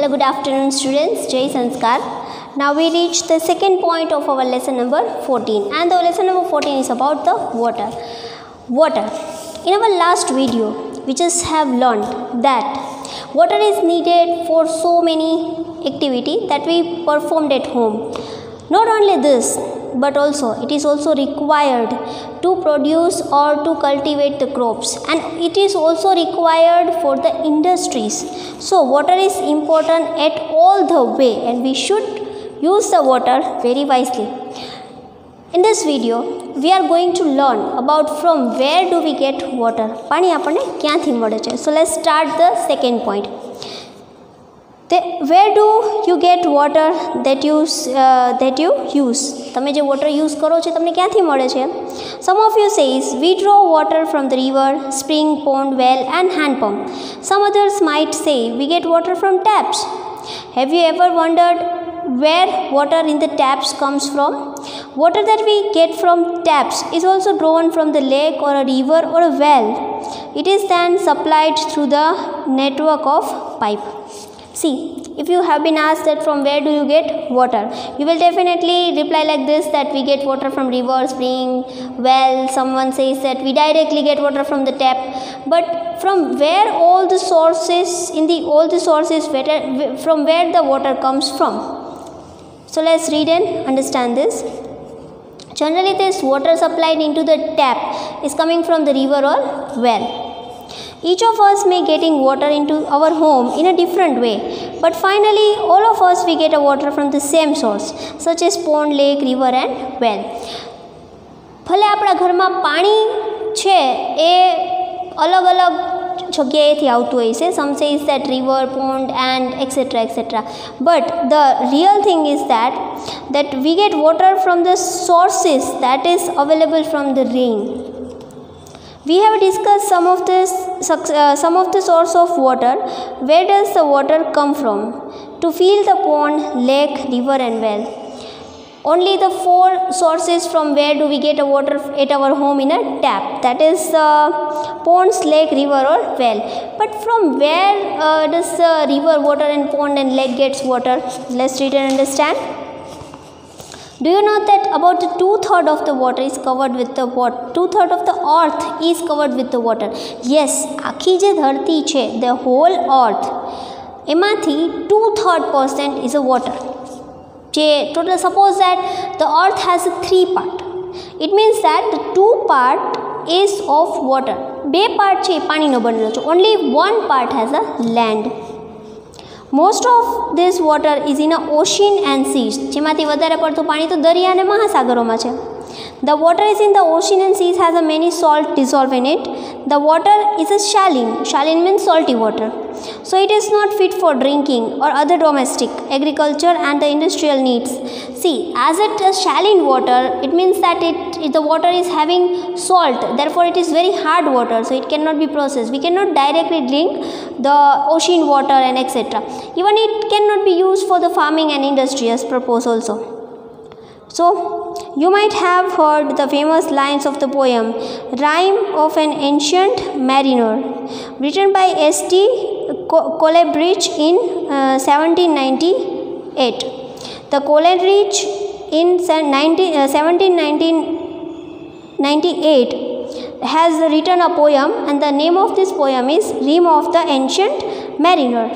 Hello, good afternoon students. Jai Sanskar. Now we reach the second point of our lesson number 14, and the lesson number 14 is about the water. Water. In our last video, we just have learned that water is needed for so many activities that we performed at home. Not only this, but also it is also required to produce or to cultivate the crops, and it is also required for the industries. So water is important at all the way, and we should use the water very wisely. In this video we are going to learn about from where do we get water. પાણી આપણને ક્યાંથી મળે છે. So let's start the second point. Where do you get water that you use? તમે જે water use કરો છો તમને ક્યાંથી મળે છે? Some of you says we draw water from the river, spring, pond, well and hand pump. Some others might say we get water from taps. Have you ever wondered where water in the taps comes from? Water that we get from taps is also drawn from the lake or a river or a well. It is then supplied through the network of pipe. See, if you have been asked that from where do you get water, you will definitely reply like this, that we get water from river, spring, well. Someone says that we directly get water from the tap. But from where all the sources from where the water comes from? So let's read and understand this. Generally, this water supplied into the tap is coming from the river or well. Each of us may getting water into our home in a different way, but finally all of us we get a water from the same source, such as pond, lake, river and well. ભલે આપણા ઘરમાં પાણી છે એ અલગ અલગ જગ્યાએથી આવતું હોય છે. Some says that river, pond and etc. But the real thing is that we get water from the sources that is available from the rain. We have discussed some of the source of water. Where does the water come from? To fill the pond, lake, river and well. Only the four sources from where do we get a water at our home in a tap, that is ponds, lake, river or well. But from where does river, water and pond and lake gets water? Let's read and understand. Do you know that about 2/3 of the water is covered with the water? 2/3 of the earth is covered with the water. Yes, આખી જે ધરતી છે, the whole earth, એમાંથી 2/3% is a water. Total, suppose that the earth has 3 parts. It means that the 2 part is of water. 2 part છે પાણીનો બનેલો છે. Only 1 part has a land. Most of this water is in a ocean and seas. જેમાંથી વધારે પડતું પાણી તો દરિયા અને મહાસાગરોમાં છે. The water is in the ocean and seas has a many salt dissolved in it. The water is a saline. Saline means salty water. So it is not fit for drinking or other domestic, agriculture and the industrial needs. See, as it is saline water, it means that the water is having salt. Therefore, it is very hard water. So it cannot be processed. We cannot directly drink the ocean water and etc. Even it cannot be used for the farming and industrial purpose also. So, you might have heard the famous lines of the poem Rhyme of an Ancient Mariner, written by S.T. Coleridge in 1798. The Coleridge in 1798 has written a poem, and the name of this poem is Rhyme of the Ancient Mariner.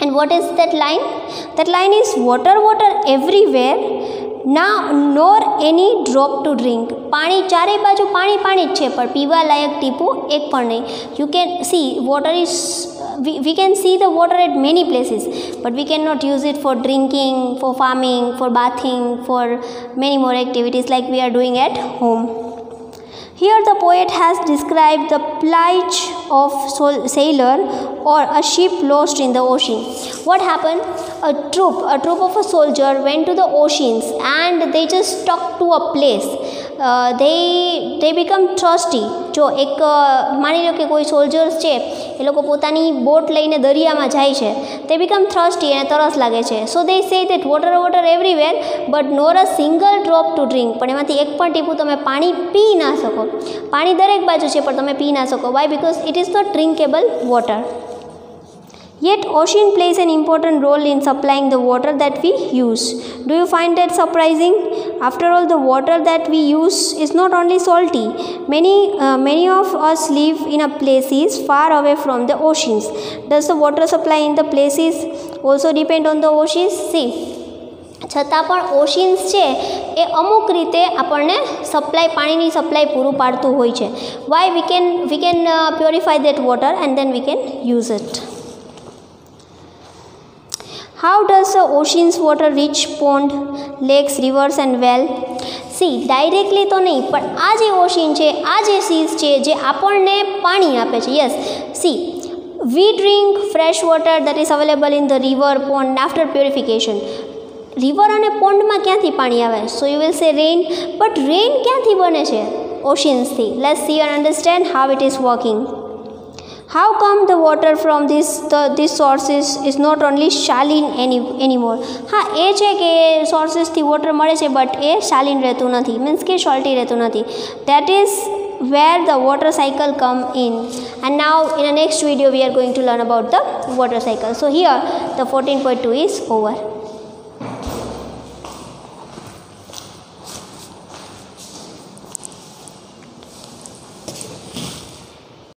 And what is that line? That line is water, water everywhere, now nor any drop to drink. પાણી ચારે બાજુ પાણી પાણી જ છે, પણ પીવા લાયક ટીપું એક પણ નહીં. You can see water is, we can see the water at many places, but we cannot use it for drinking, for farming, for bathing, for many more activities like we are doing at home. Here the poet has described the plight of sailor or a ship lost in the ocean. What happened? A troop of a soldier went to the oceans and they just stuck to a place. They become thirsty. જો એક માની લો કે કોઈ soldiers છે, એ લોકો પોતાની boat લઈને દરિયામાં જાય છે. They become thirsty અને તરસ લાગે છે. So they say that water, water everywhere, but nor a single drop to drink. પણ એમાંથી એક પણ ટીપું તમે પાણી પી ના શકો. પાણી દરેક બાજુ છે, પણ તમે પી ના શકો. Why? Because it is not drinkable water. Yet ocean plays an important role in supplying the water that we use. Do you find that surprising? After all, the water that we use is not only salty. Many of us live in a places far away from the oceans. Does the water supply in the places also depend on the oceans? See, છતાં પણ ઓશિન્સ છે એ અમુક રીતે આપણને પાણીની supply પૂરું પાડતું હોય છે. Why we can purify that water and then we can use it. How does the ocean's water reach pond, lakes, rivers and well? See, directly તો નહીં, પણ આ જે ઓશિન છે, આ જે સીઝ છે જે આપણને પાણી આપે છે. Yes, see, we drink fresh water that is available in the river, pond after purification. River અને પોન્ડમાં ક્યાંથી પાણી આવે? So you will say rain. But rain ક્યાંથી બને છે? ઓશિન્સથી. Let's see and understand how it is working. How come the water from these sources is not only saline anymore? હા, એ છે કે સોર્સિસથી વોટર મળે છે બટ એ સાલિન રહેતું નથી, મીન્સ કે સોલ્ટી રહેતું નથી. That is where the water cycle come in. And now in the next video we are going to learn about the water cycle. So here the 14.2 is over.